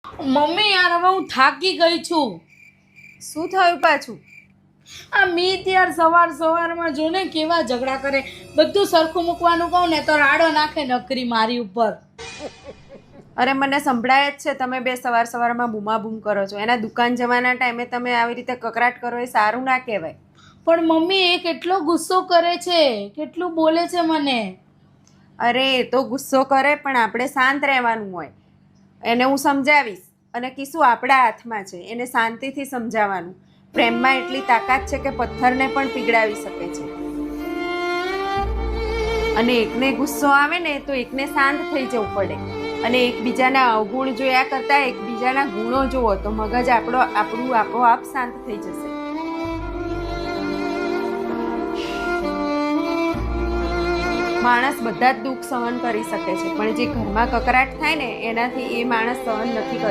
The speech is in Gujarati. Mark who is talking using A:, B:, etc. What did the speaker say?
A: મમ્મી યાર હવે હું થાકી ગઈ છું.
B: શું થયું પાછું?
A: આ મીત યાર સવારમાં જો ને કેવા ઝઘડા કરે. બધું સરખું મૂકવાનું કહું ને તો રાડો નાખે નકરી મારી ઉપર.
B: અરે મને સંભળાય જ છે તમે બે સવારમાં બૂમાબૂમ કરો છો. એના દુકાન જવાના ટાઈમે તમે આવી રીતે કકરાટ કરો એ સારું ના કહેવાય.
A: પણ મમ્મી એ કેટલો ગુસ્સો કરે છે, કેટલું બોલે છે મને.
B: અરે એ તો ગુસ્સો કરે પણ આપણે શાંત રહેવાનું હોય. એને હું સમજાવીશ અને કીશું આપણા હાથમાં છે. એને શાંતિથી સમજાવવાનું. પ્રેમમાં એટલી તાકાત છે કે પથ્થરને પણ પીગળાવી શકે છે. અને એકને ગુસ્સો આવે ને તો એકને શાંત થઈ જવું પડે. અને એકબીજાના અવગુણ જોયા કરતાં એકબીજાના ગુણો જુઓ તો મગજ આપણું આપોઆપ શાંત થઈ જશે. માણસ બધા જ દુઃખ સહન કરી શકે છે પણ જે ઘરમાં કકરાટ થાય ને એનાથી એ માણસ સહન નથી કરી